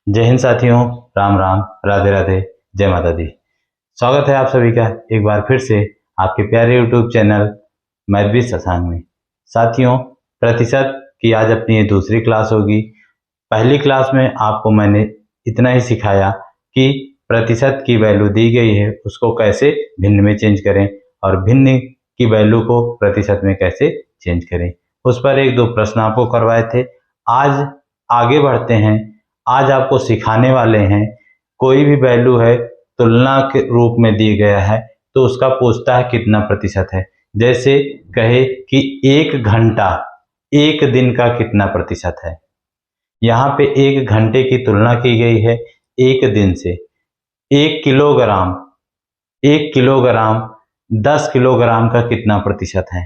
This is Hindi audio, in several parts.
जय हिंद साथियों, राम राम, राधे राधे, जय माता दी। स्वागत है आप सभी का एक बार फिर से आपके प्यारे YouTube channel math with Shashank में। साथियों, प्रतिशत की आज अपनी ये दूसरी क्लास होगी। पहली क्लास में आपको मैंने इतना ही सिखाया कि प्रतिशत की वैल्यू दी गई है उसको कैसे भिन्न में चेंज करें और भिन्न की वैल्यू को प्रतिशत में कैसे चेंज करें। उस पर एक दो प्रश्न आपको करवाए थे। आज आगे बढ़ते हैं। आज आपको सिखाने वाले हैं, कोई भी वैल्यू है तुलना के रूप में दी गया है तो उसका पूछता है कितना प्रतिशत है। जैसे कहे कि 1 घंटा 1 दिन का कितना प्रतिशत है। यहाँ पे 1 घंटे की तुलना की गई है 1 दिन से। 1 किलोग्राम 10 किलोग्राम का कितना प्रतिशत है।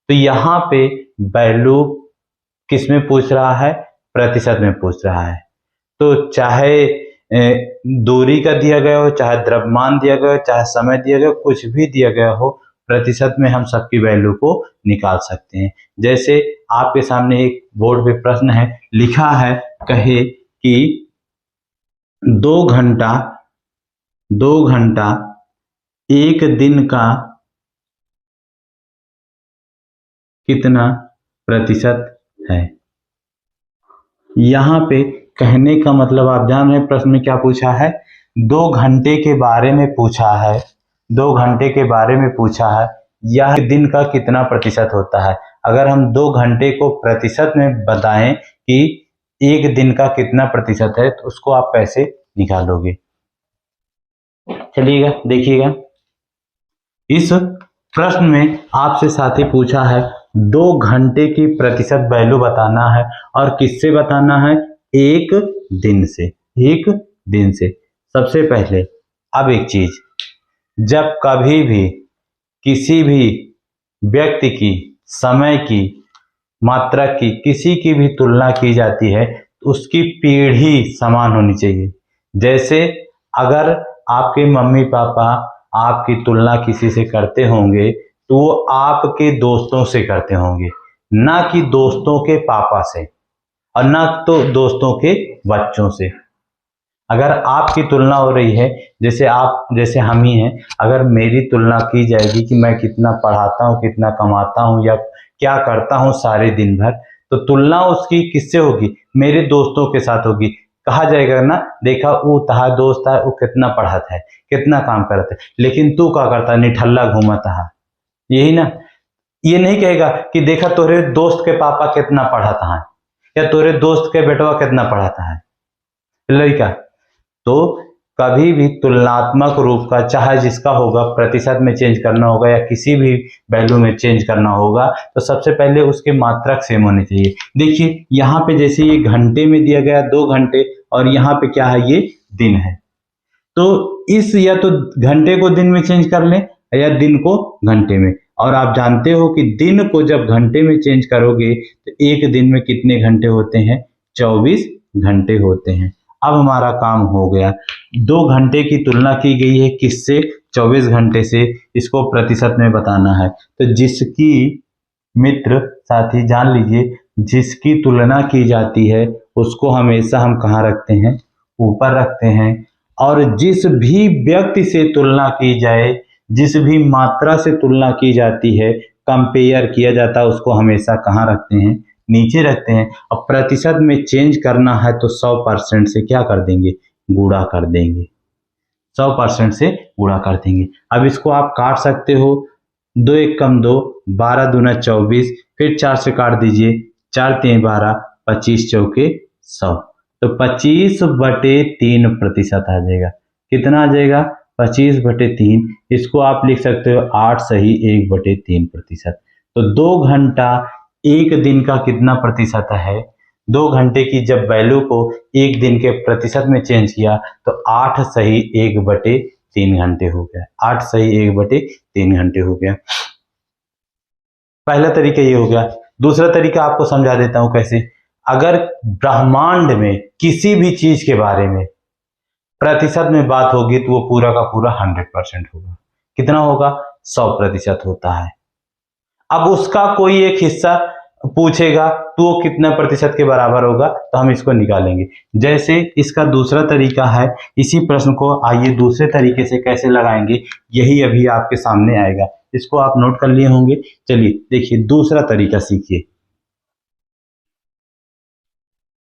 तो यहाँ पे वैल्यू किस में पूछ रहा है? प्रतिशत में पूछ रहा है। तो चाहे दूरी का दिया गया हो, चाहे द्रव्यमान दिया गया हो, चाहे समय दिया गया हो, कुछ भी दिया गया हो, प्रतिशत में हम सबकी वैल्यू को निकाल सकते हैं। जैसे आपके सामने एक बोर्ड पे प्रश्न है, लिखा है, कहे कि 2 घंटा 1 दिन का कितना प्रतिशत है। यहाँ पे कहने का मतलब आप जान रहे हैं प्रश्न में क्या पूछा है। 2 घंटे के बारे में पूछा है। 2 घंटे के बारे में पूछा है, यह दिन का कितना प्रतिशत होता है। अगर हम 2 घंटे को प्रतिशत में बताएं कि 1 दिन का कितना प्रतिशत है तो उसको आप कैसे निकालोगे। चलिएगा देखिएगा, इस प्रश्न में आपसे साथी पूछा है 2 घंटे की प्रतिशत वैल्यू बताना है और किससे बताना है? 1 दिन से। 1 दिन से। सबसे पहले अब एक चीज, जब कभी भी किसी भी व्यक्ति की, समय की, मात्रा की, किसी की भी तुलना की जाती है तो उसकी पीढ़ी समान होनी चाहिए। जैसे अगर आपके मम्मी पापा आपकी तुलना किसी से करते होंगे तो वो आपके दोस्तों से करते होंगे, ना कि दोस्तों के पापा से और ना तो दोस्तों के बच्चों से। अगर आपकी तुलना हो रही है, जैसे हम ही हैं, अगर मेरी तुलना की जाएगी कि मैं कितना पढ़ाता हूँ, कितना कमाता हूँ या क्या करता हूँ सारे दिन भर, तो तुलना उसकी किससे होगी? मेरे दोस्तों के साथ होगी। कहा जाएगा ना, देखा वो तहा दोस्त है, वो कितना पढ़ता है, कितना काम करता है, लेकिन तू क्या करता, निठल्ला घूमता है। यही ना। ये नहीं कहेगा कि देखा तोरे दोस्त के पापा कितना पढ़ाता है या तोरे दोस्त के बेटवा कितना पढ़ाता है लड़का। तो कभी भी तुलनात्मक रूप का, चाहे जिसका होगा, प्रतिशत में चेंज करना होगा या किसी भी वैल्यू में चेंज करना होगा तो सबसे पहले उसके मात्रक सेम होने चाहिए। देखिए यहाँ पे जैसे ये घंटे में दिया गया 2 घंटे और यहाँ पे क्या है, ये दिन है। तो इस या तो घंटे को दिन में चेंज कर लें या दिन को घंटे में। और आप जानते हो कि दिन को जब घंटे में चेंज करोगे तो 1 दिन में कितने घंटे होते हैं? 24 घंटे होते हैं। अब हमारा काम हो गया। 2 घंटे की तुलना की गई है किससे? 24 घंटे से। इसको प्रतिशत में बताना है। तो जिसकी, मित्र साथी जान लीजिए, जिसकी तुलना की जाती है उसको हमेशा हम कहाँ रखते हैं? ऊपर रखते हैं। और जिस भी व्यक्ति से तुलना की जाए, जिस भी मात्रा से तुलना की जाती है, कंपेयर किया जाता है, उसको हमेशा कहाँ रखते हैं? नीचे रखते हैं। अब प्रतिशत में चेंज करना है तो 100% से क्या कर देंगे? गुणा कर देंगे। 100% से गुणा कर देंगे। अब इसको आप काट सकते हो। 2 1 कम 2, 12 दूना 24, फिर 4 से काट दीजिए, 4 3 12, 25 चौके 100। तो 25/3 प्रतिशत आ जाएगा। कितना आ जाएगा? 25/3। इसको आप लिख सकते हो 8 सही 1/3 प्रतिशत। तो 2 घंटा 1 दिन का कितना प्रतिशत है? 2 घंटे की जब वैल्यू को 1 दिन के प्रतिशत में चेंज किया तो 8 सही 1/3 घंटे हो गया। 8 सही 1/3 घंटे हो गया। पहला तरीका ये हो गया। दूसरा तरीका आपको समझा देता हूं कैसे। अगर ब्रह्मांड में किसी भी चीज के बारे में प्रतिशत में बात होगी तो वो पूरा का पूरा 100% होगा। कितना होगा? 100% होता है। अब उसका कोई एक हिस्सा पूछेगा तो वो कितना प्रतिशत के बराबर होगा, तो हम इसको निकालेंगे। जैसे इसका दूसरा तरीका है, इसी प्रश्न को आइए दूसरे तरीके से कैसे लगाएंगे, यही अभी आपके सामने आएगा। इसको आप नोट कर लिए होंगे। चलिए देखिए दूसरा तरीका सीखिए,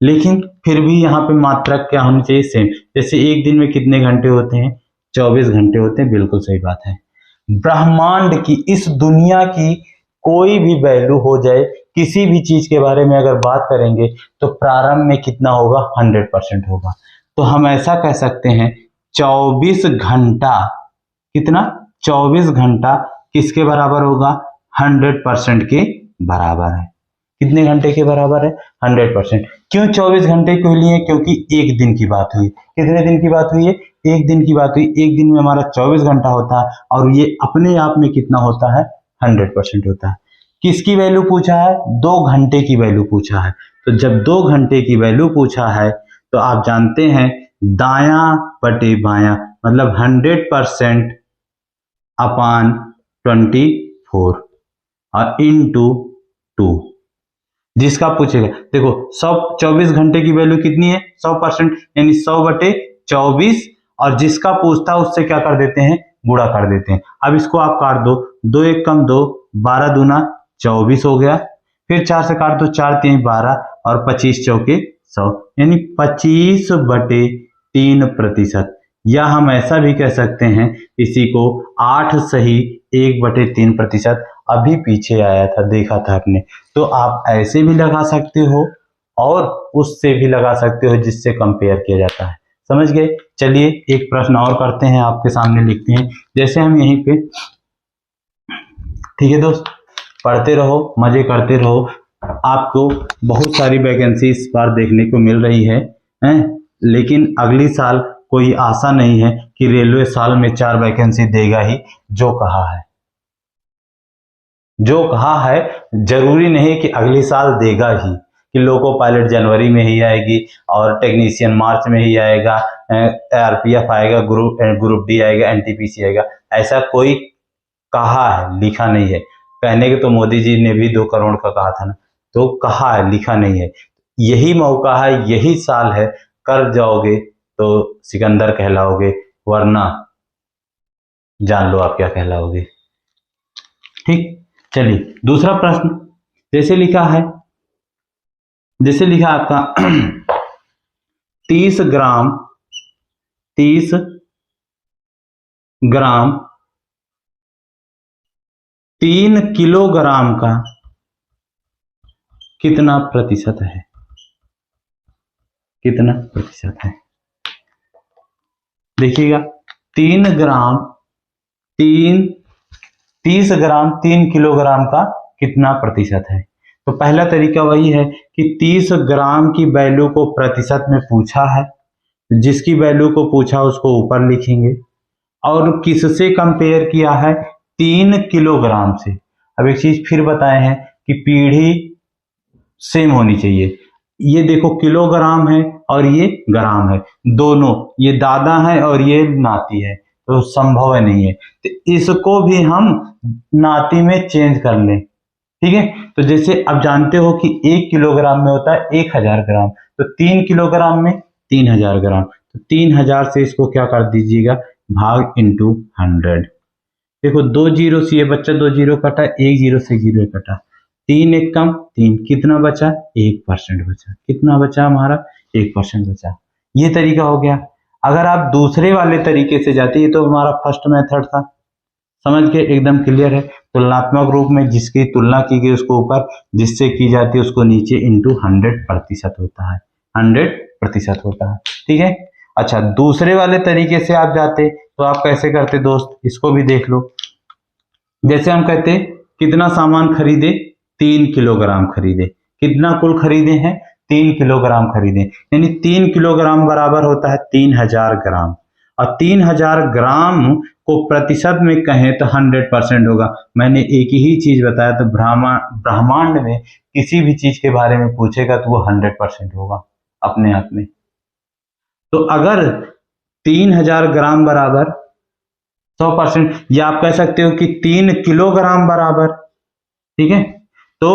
लेकिन फिर भी यहाँ पे मात्रा क्या होनी चाहिए, सेम। जैसे एक दिन में कितने घंटे होते हैं, 24 घंटे होते हैं, बिल्कुल सही बात है। ब्रह्मांड की, इस दुनिया की कोई भी वैल्यू हो जाए, किसी भी चीज के बारे में अगर बात करेंगे तो प्रारंभ में कितना होगा, 100% होगा। तो हम ऐसा कह सकते हैं 24 घंटा, कितना, 24 घंटा किसके बराबर होगा, 100% के बराबर है। कितने घंटे के बराबर है, 100%। क्यों 24 घंटे क्यों लिए, क्योंकि एक दिन की बात हुई। कितने दिन की बात हुई है, एक दिन की बात हुई। एक दिन में हमारा 24 घंटा होता है और ये अपने आप में कितना होता है, 100% होता है। किसकी वैल्यू पूछा है, 2 घंटे की वैल्यू पूछा है। तो जब 2 घंटे की वैल्यू पूछा है तो आप जानते हैं दाया बटे बाया, मतलब 100% अपान 24 और इंटू 2, जिसका पूछेगा। देखो 24 घंटे की वैल्यू कितनी है, 100%, यानी 100/24, और जिसका पूछता है उससे क्या कर देते हैं, गुणा कर देते हैं। अब इसको आप काट दो, 2 1 कम 2, 12 दूना 24 हो गया। फिर 4 से काट दो, 4 3 12 और 25 चौके 100, यानी 25/3%। या हम ऐसा भी कह सकते हैं इसी को 8 सही 1/3%। अभी पीछे आया था, देखा था आपने। तो आप ऐसे भी लगा सकते हो और उससे भी लगा सकते हो जिससे कंपेयर किया जाता है। समझ गए। चलिए एक प्रश्न और करते हैं, आपके सामने लिखते हैं। जैसे हम यहीं पे, ठीक है दोस्त, पढ़ते रहो, मजे करते रहो। आपको बहुत सारी वैकेंसी इस बार देखने को मिल रही है, लेकिन अगली साल कोई आशा नहीं है कि रेलवे साल में 4 वैकेंसी देगा ही। जो कहा है जरूरी नहीं कि अगले साल देगा ही, कि लोको पायलट जनवरी में ही आएगी और टेक्नीशियन मार्च में ही आएगा, आरपीएफ आएगा, ग्रुप डी आएगा, एनटीपीसी आएगा। ऐसा कोई कहा है, लिखा नहीं है। कहने के तो मोदी जी ने भी 2 करोड़ का कहा था ना, तो कहा है, लिखा नहीं है। यही मौका है, यही साल है, कर जाओगे तो सिकंदर कहलाओगे, वरना जान लो आप क्या कहलाओगे। ठीक, चलिए दूसरा प्रश्न। जैसे लिखा है, आपका 30 ग्राम 3 किलोग्राम का कितना प्रतिशत है, कितना प्रतिशत है। देखिएगा 30 ग्राम 3 किलोग्राम का कितना प्रतिशत है। तो पहला तरीका वही है कि 30 ग्राम की वैल्यू को प्रतिशत में पूछा है, जिसकी वैल्यू को पूछा उसको ऊपर लिखेंगे, और किससे कंपेयर किया है, 3 किलोग्राम से। अब एक चीज फिर बताए हैं कि पीढ़ी सेम होनी चाहिए। ये देखो किलोग्राम है और ये ग्राम है, दोनों, ये दादा है और ये नाती है, तो संभव है नहीं है। तो इसको भी हम नाती में चेंज कर लें, ठीक है। तो जैसे अब जानते हो कि 1 किलोग्राम में होता है 1000 ग्राम, तो 3 किलोग्राम में 3000 ग्राम, तो 3000 से इसको क्या कर दीजिएगा, भाग इंटू 100। देखो 2 जीरो से ये बच्चा, 2 जीरो कटा, 1 जीरो से 0 कटा, 3 1 कम 3, कितना बचा, 1% बचा। कितना बचा हमारा, 1% बचा। ये तरीका हो गया। अगर आप दूसरे वाले तरीके से जाते, ये तो हमारा फर्स्ट मेथड था, समझ के एकदम क्लियर है। तुलनात्मक रूप में जिसकी तुलना की गई उसको ऊपर, जिससे की जाती है उसको नीचे, इंटू 100% होता है, 100% होता है, ठीक है। अच्छा, दूसरे वाले तरीके से आप जाते तो आप कैसे करते दोस्त, इसको भी देख लो। जैसे हम कहते कितना सामान खरीदे, 3 किलोग्राम खरीदे। कितना कुल खरीदे हैं, 3 किलोग्राम खरीदे, यानी 3 किलोग्राम बराबर होता है 3000 ग्राम, और 3000 ग्राम को प्रतिशत में कहें तो 100% होगा। मैंने एक ही चीज बताया, तो ब्रह्मांड में किसी भी चीज के बारे में पूछेगा तो वो 100% होगा अपने आप में। तो अगर 3000 ग्राम बराबर 100%, या आप कह सकते हो कि 3 किलोग्राम बराबर, ठीक है। तो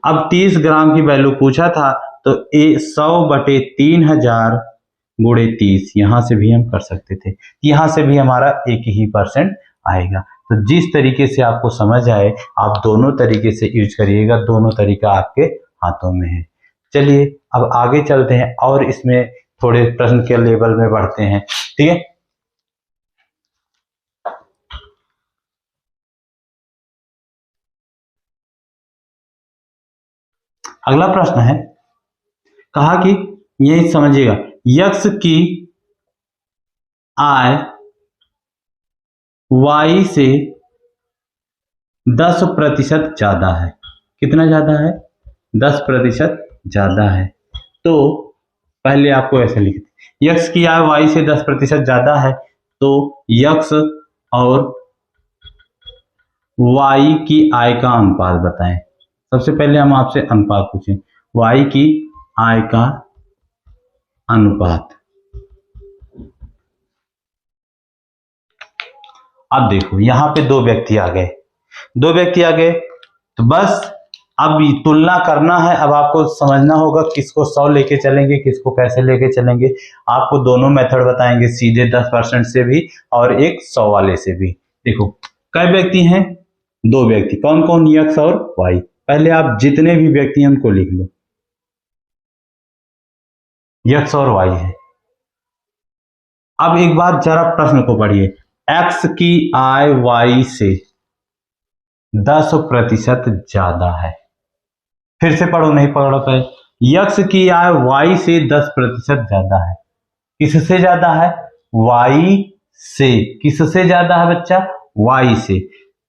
अब 30 ग्राम की वैल्यू पूछा था तो 100/3000 गुणे 30 यहां से भी हम कर सकते थे, यहां से भी हमारा 1% आएगा। तो जिस तरीके से आपको समझ आए आप दोनों तरीके से यूज करिएगा, दोनों तरीका आपके हाथों में है। चलिए अब आगे चलते हैं और इसमें थोड़े प्रश्न के लेवल में बढ़ते हैं, ठीक है। अगला प्रश्न है, कहा कि यही समझिएगा, यक्ष की आय y से 10% ज्यादा है। कितना ज्यादा है? 10% ज्यादा है। तो पहले आपको ऐसे लिखते, यक्ष की आय y से 10% ज्यादा है, तो यक्ष और y की आय का अनुपात बताएं। सबसे पहले हम आपसे अनुपात पूछें, y की आय का अनुपात। अब देखो यहां पे दो व्यक्ति आ गए, तो बस अब तुलना करना है। अब आपको समझना होगा किसको 100 लेके चलेंगे, किसको कैसे लेके चलेंगे। आपको दोनों मेथड बताएंगे, सीधे 10% से भी और एक 100 वाले से भी। देखो कई व्यक्ति हैं? दो व्यक्ति। कौन कौन? यक्ष और वाई। पहले आप जितने भी व्यक्ति हैं उनको लिख लो, यक्ष और वाई है। अब एक बार जरा प्रश्न को पढ़िए, एक्स की आय वाई से 10% ज्यादा है। फिर से पढ़ो, नहीं पढ़ो पाए। यक्ष की आय वाई से 10% ज्यादा है। किससे ज्यादा है? वाई से। किससे ज्यादा है बच्चा? वाई से।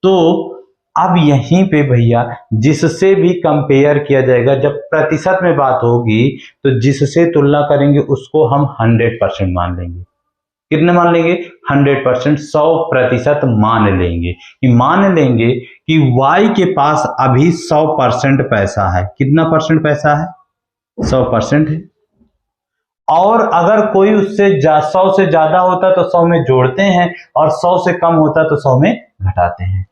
तो अब यहीं पे भैया जिससे भी कंपेयर किया जाएगा, जब प्रतिशत में बात होगी तो जिससे तुलना करेंगे उसको हम 100% मान लेंगे। कितने मान लेंगे? 100%, 100% मान लेंगे कि y के पास अभी 100% पैसा है। कितना परसेंट पैसा है? 100% है। और अगर कोई उससे 100 से ज्यादा होता तो 100 में जोड़ते हैं, और 100 से कम होता तो 100 में घटाते हैं।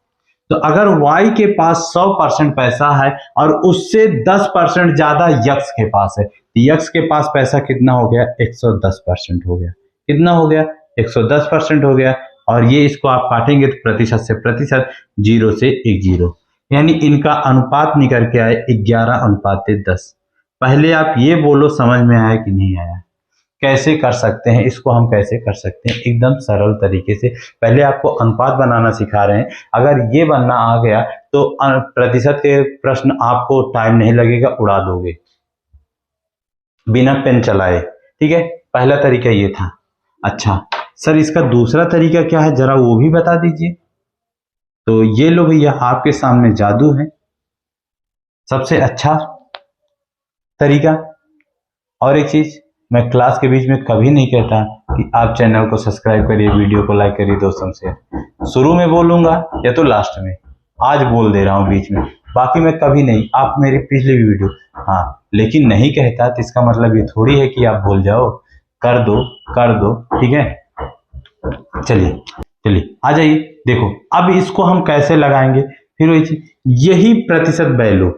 तो अगर y के पास 100% पैसा है और उससे 10% ज्यादा यक्ष के पास है, यक्ष के पास पैसा कितना हो गया? 110% हो गया। कितना हो गया? 110% हो गया। और ये इसको आप काटेंगे तो प्रतिशत से प्रतिशत, 0 से 10, यानी इनका अनुपात निकल के आए 11:10। पहले आप ये बोलो समझ में आया कि नहीं आया? कैसे कर सकते हैं इसको? हम कैसे कर सकते हैं एकदम सरल तरीके से। पहले आपको अनुपात बनाना सिखा रहे हैं। अगर ये बनना आ गया तो प्रतिशत के प्रश्न आपको टाइम नहीं लगेगा, उड़ा दोगे बिना पेन चलाए, ठीक है। पहला तरीका ये था। अच्छा सर, इसका दूसरा तरीका क्या है, जरा वो भी बता दीजिए। तो ये लो भैया, आपके सामने जादू है, सबसे अच्छा तरीका। और एक चीज, मैं क्लास के बीच में कभी नहीं कहता कि आप चैनल को सब्सक्राइब करिए, वीडियो को लाइक करिए दोस्तों से। शुरू में बोलूंगा या तो लास्ट में, आज बोल दे रहा हूं बीच में, बाकी मैं कभी नहीं। आप मेरी पिछली वीडियो, हाँ, लेकिन नहीं कहता तो इसका मतलब ये थोड़ी है कि आप भूल जाओ। कर दो, ठीक है। चलिए आ जाइए। देखो अब इसको हम कैसे लगाएंगे, फिर यही प्रतिशत वैल्यू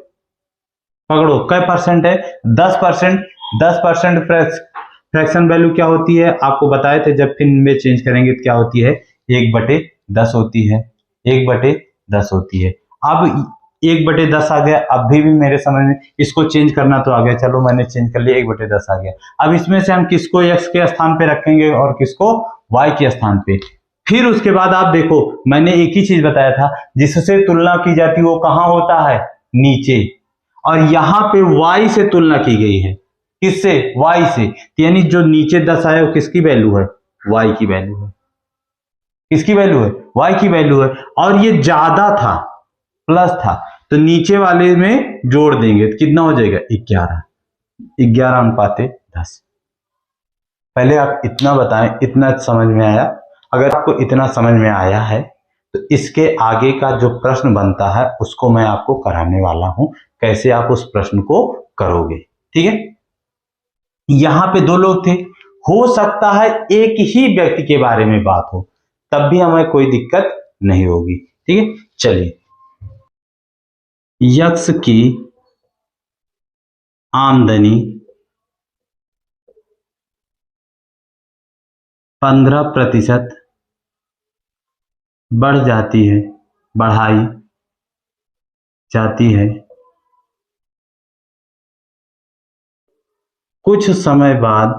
पकड़ो, कै परसेंट है? 10%। 10% फ्रैक्शन वैल्यू क्या होती है आपको बताए थे, जब फिर में चेंज करेंगे तो क्या होती है? 1/10 होती है। 1/10 होती है। अब 1/10 आ गया, अभी भी मेरे समझ में इसको चेंज करना तो आ गया, चलो मैंने चेंज कर लिया, 1/10 आ गया। अब इसमें से हम किसको x के स्थान पे रखेंगे और किसको y के स्थान पे। फिर उसके बाद आप देखो, मैंने एक ही चीज बताया था, जिससे तुलना की जाती वो कहां होता है? नीचे। और यहां पे y से तुलना की गई है। किससे? y से। यानी जो नीचे 10 आया वो किसकी वैल्यू है? y की वैल्यू है। किसकी वैल्यू है? y की वैल्यू है। और ये ज्यादा था, प्लस था, तो नीचे वाले में जोड़ देंगे तो कितना हो जाएगा? 11:10। पहले आप इतना बताएं, इतना समझ में आया? अगर आपको इतना समझ में आया है तो इसके आगे का जो प्रश्न बनता है उसको मैं आपको कराने वाला हूं, कैसे आप उस प्रश्न को करोगे, ठीक है। यहां पे दो लोग थे, हो सकता है एक ही व्यक्ति के बारे में बात हो, तब भी हमें कोई दिक्कत नहीं होगी, ठीक है। चलिए, यक्ष की आमदनी 15% बढ़ जाती है, बढ़ाई जाती है। कुछ समय बाद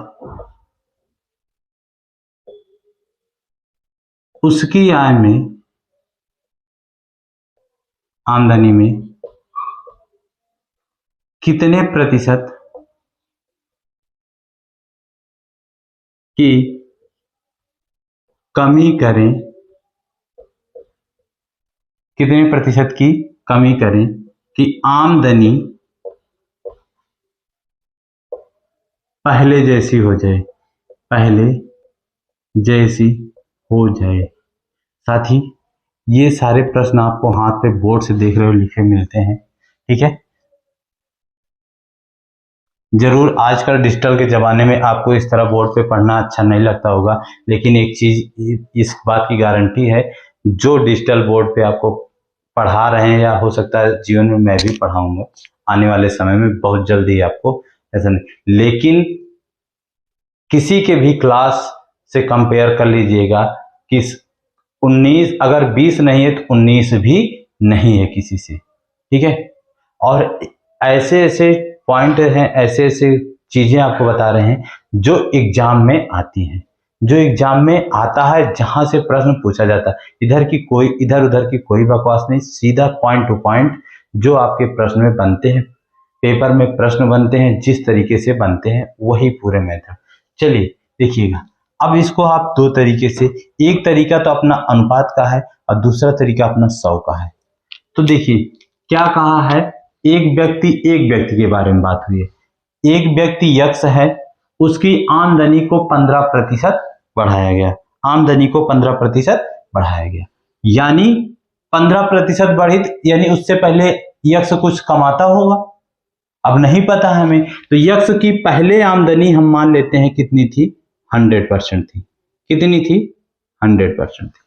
उसकी आय में, आमदनी में कितने प्रतिशत की कमी करें, कितने प्रतिशत की कमी करें कि आमदनी पहले जैसी हो जाए, पहले जैसी हो जाए। साथ ही ये सारे प्रश्न आपको हाथ पे बोर्ड से देख रहे हो लिखे मिलते हैं, ठीक है। जरूर आजकल डिजिटल के ज़माने में आपको इस तरह बोर्ड पे पढ़ना अच्छा नहीं लगता होगा, लेकिन एक चीज़ इस बात की गारंटी है, जो डिजिटल बोर्ड पे आपको पढ़ा रहे हैं या हो सकता है जीवन में मैं भी पढ़ाऊंगा आने वाले समय में, बहुत जल्दी आपको, ऐसा नहीं, लेकिन किसी के भी क्लास से कंपेयर कर लीजिएगा कि 19 अगर 20 नहीं है तो 19 भी नहीं है किसी से, ठीक है। और ऐसे ऐसे पॉइंट हैं, ऐसे ऐसे चीज़ें आपको बता रहे हैं जो एग्जाम में आती हैं, जो एग्जाम में आता है, जहां से प्रश्न पूछा जाता है। इधर की कोई, इधर उधर की कोई बकवास नहीं, सीधा पॉइंट टू पॉइंट जो आपके प्रश्न में बनते हैं, पेपर में प्रश्न बनते हैं, जिस तरीके से बनते हैं वही पूरे मेथड। चलिए देखिएगा, अब इसको आप दो तरीके से, एक तरीका तो अपना अनुपात का है और दूसरा तरीका अपना 100 का है। तो देखिए क्या कहा है, एक व्यक्ति के बारे में बात हुई है। एक व्यक्ति यक्ष है, उसकी आमदनी को 15% बढ़ाया गया, आमदनी को 15% बढ़ाया गया, यानी 15% बढ़ी, यानी उससे पहले यक्ष कुछ कमाता होगा, अब नहीं पता है हमें। तो यक्ष की पहले आमदनी हम मान लेते हैं कितनी थी, 100% थी। कितनी थी, 100% थी।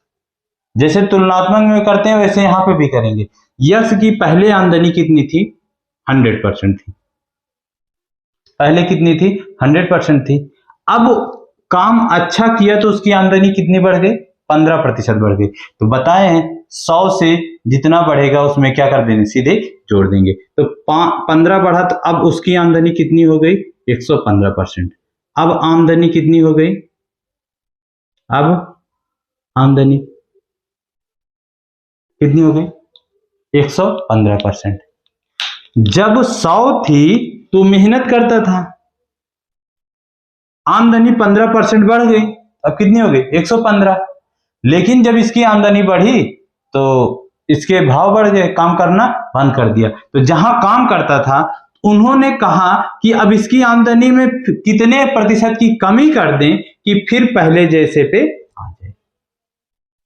जैसे तुलनात्मक में करते हैं वैसे यहां पे भी करेंगे। यक्ष की पहले आमदनी कितनी थी, 100% थी, पहले कितनी थी, 100% थी। अब काम अच्छा किया तो उसकी आमदनी कितनी बढ़ गई, 15% बढ़ गई। तो बताए हैं 100 से जितना बढ़ेगा उसमें क्या कर देंगे, सीधे जोड़ देंगे। तो 15 बढ़ा तो अब उसकी आमदनी कितनी हो गई, 115%। अब आमदनी कितनी हो गई, अब आमदनी कितनी हो गई, 115%। जब 100 थी तो मेहनत करता था, आमदनी 15% बढ़ गई, अब कितनी हो गई, 115। लेकिन जब इसकी आमदनी बढ़ी तो इसके भाव बढ़ गए, काम करना बंद कर दिया। तो जहां काम करता था उन्होंने कहा कि अब इसकी आमदनी में कितने प्रतिशत की कमी कर दें कि फिर पहले जैसे पे आ जाए।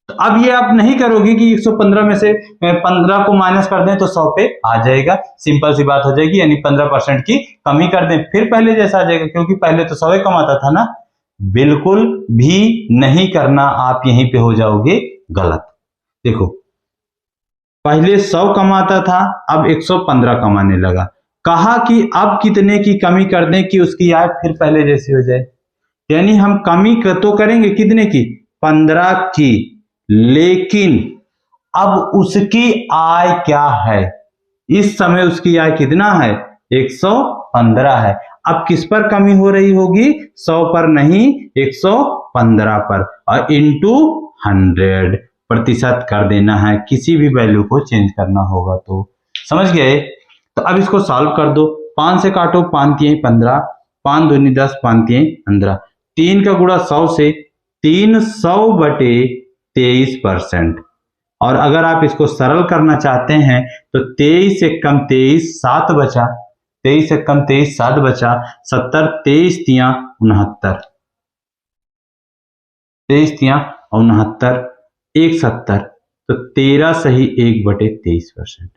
तो अब ये आप नहीं करोगे कि 115 में से 15 को माइनस कर दें तो 100 पे आ जाएगा, सिंपल सी बात हो जाएगी, यानी 15% की कमी कर दें फिर पहले जैसा आ जाएगा, क्योंकि पहले तो 100 कमाता था ना। बिल्कुल भी नहीं करना, आप यहीं पे हो जाओगे गलत। देखो पहले 100 कमाता था, अब 115 कमाने लगा, कहा कि अब कितने की कमी कर दें कि उसकी आय फिर पहले जैसी हो जाए, यानी हम कमी तो करेंगे कितने की, 15 की, लेकिन अब उसकी आय क्या है, इस समय उसकी आय कितना है, 115 है। अब किस पर कमी हो रही होगी, 100 पर नहीं, 115 पर, और इंटू 100 प्रतिशत कर देना है, किसी भी वैल्यू को चेंज करना होगा तो। समझ गए। तो अब इसको सॉल्व कर दो, 5 से काटो, 5 3 15, 5 दूनी 10, 5 3 15, 3 का गुणा 100 से, 300/23%। और अगर आप इसको सरल करना चाहते हैं तो 23 से कम 23 7 बचा, 23 से कम 23 7 बचा, 70, 23 तिया 69, 23 तिया 69, 1 70, तो 13 सही 1/23%।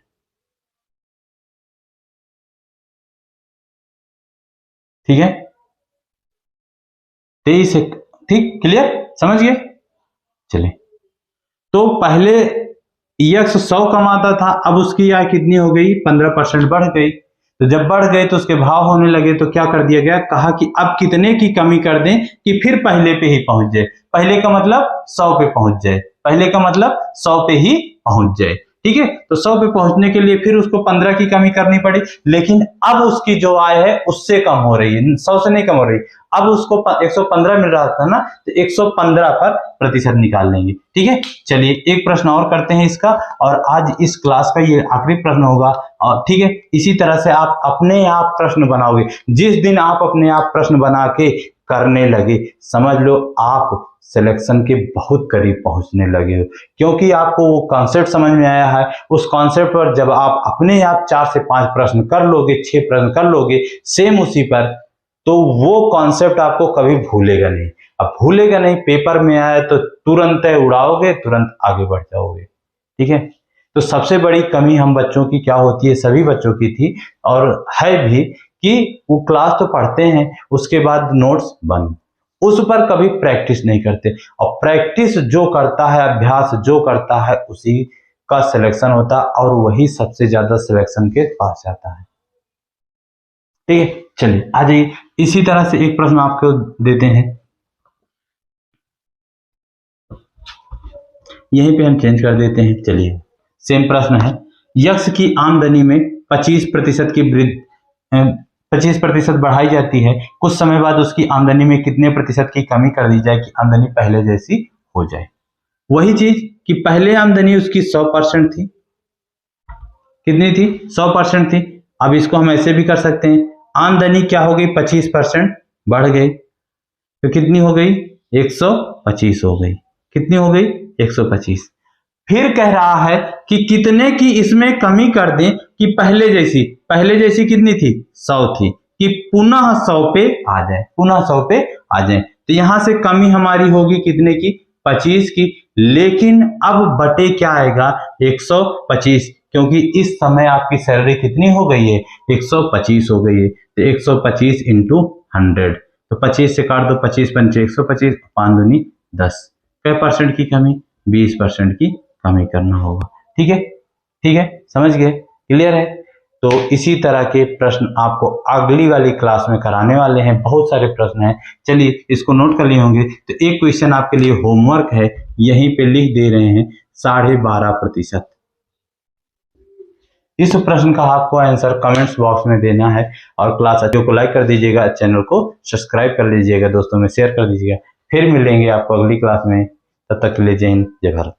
ठीक है, 23 से, ठीक, क्लियर, समझ गए। चले, तो पहले यक्ष 100 कमाता था, अब उसकी आय कितनी हो गई, 15% बढ़ गई। तो जब बढ़ गए तो उसके भाव होने लगे तो क्या कर दिया गया, कहा कि अब कितने की कमी कर दें कि फिर पहले पे ही पहुंच जाए। पहले का मतलब 100 पे पहुंच जाए, पहले का मतलब 100 पे ही पहुंच जाए। ठीक है, तो 100 पे पहुंचने के लिए फिर उसको 15 की कमी करनी पड़ी, लेकिन अब उसकी जो आय है उससे कम हो रही है, 100 से नहीं कम हो रही। अब उसको 115 मिल रहा था ना, तो 115 पर प्रतिशत निकाल लेंगे। ठीक है, चलिए एक प्रश्न और करते हैं इसका, और आज इस क्लास का ये आखिरी प्रश्न होगा। और ठीक है, इसी तरह से आप अपने आप प्रश्न बनाओगे। जिस दिन आप अपने आप प्रश्न बना के करने लगे, समझ लो आप सिलेक्शन के बहुत करीब पहुंचने लगे हो, क्योंकि आपको वो कॉन्सेप्ट समझ में आया है। उस कॉन्सेप्ट पर जब आप अपने आप 4 से 5 प्रश्न कर लोगे, 6 प्रश्न कर लोगे सेम उसी पर, तो वो कॉन्सेप्ट आपको कभी भूलेगा नहीं। अब भूलेगा नहीं, पेपर में आया तो तुरंत उड़ाओगे, तुरंत आगे बढ़ जाओगे। ठीक है, तो सबसे बड़ी कमी हम बच्चों की क्या होती है, सभी बच्चों की थी और है भी, कि वो क्लास तो पढ़ते हैं, उसके बाद नोट्स बंद, उस पर कभी प्रैक्टिस नहीं करते। और प्रैक्टिस जो करता है, अभ्यास जो करता है, उसी का सिलेक्शन होता है और वही सबसे ज्यादा सिलेक्शन के पास जाता है। ठीक है, चलिए आ जाइए, इसी तरह से एक प्रश्न आपको देते हैं, यहीं पे हम चेंज कर देते हैं। चलिए सेम प्रश्न है, यक्ष की आमदनी में 25% की वृद्धि 25% बढ़ाई जाती है, कुछ समय बाद उसकी आमदनी में कितने प्रतिशत की कमी कर दी जाए कि आमदनी पहले जैसी हो जाए। वही चीज कि पहले आमदनी उसकी 100% थी, कितनी थी, 100% थी। अब इसको हम ऐसे भी कर सकते हैं, आमदनी क्या हो गई, 25% बढ़ गई, तो कितनी हो गई, 125 हो गई। कितनी हो गई, 125। फिर कह रहा है कि कितने की इसमें कमी कर दें कि पहले जैसी कितनी थी, 100 थी, कि पुनः 100 पे आ जाए, पुनः 100 पे आ जाए। तो यहां से कमी हमारी होगी कितने की, 25 की, लेकिन अब बटे क्या आएगा, 125, क्योंकि इस समय आपकी सैलरी कितनी हो गई है, 125 हो गई है। तो 125 इंटू 100, तो 25 से काट दो, 25 पंचे 125, 5 दूनी 10, कै परसेंट की कमी, 20% की कमी करना होगा। ठीक है, ठीक है, समझ गए, क्लियर है। तो इसी तरह के प्रश्न आपको अगली वाली क्लास में कराने वाले हैं, बहुत सारे प्रश्न हैं। चलिए इसको नोट कर लिए होंगे, तो एक क्वेश्चन आपके लिए होमवर्क है, यहीं पे लिख दे रहे हैं, 12.5%। इस प्रश्न का आपको आंसर कमेंट्स बॉक्स में देना है, और क्लास अच्छे को लाइक कर दीजिएगा, चैनल को सब्सक्राइब कर लीजिएगा, दोस्तों में शेयर कर दीजिएगा। फिर मिलेंगे आपको अगली क्लास में, तब तक के लिए जय हिंद, जय भारत।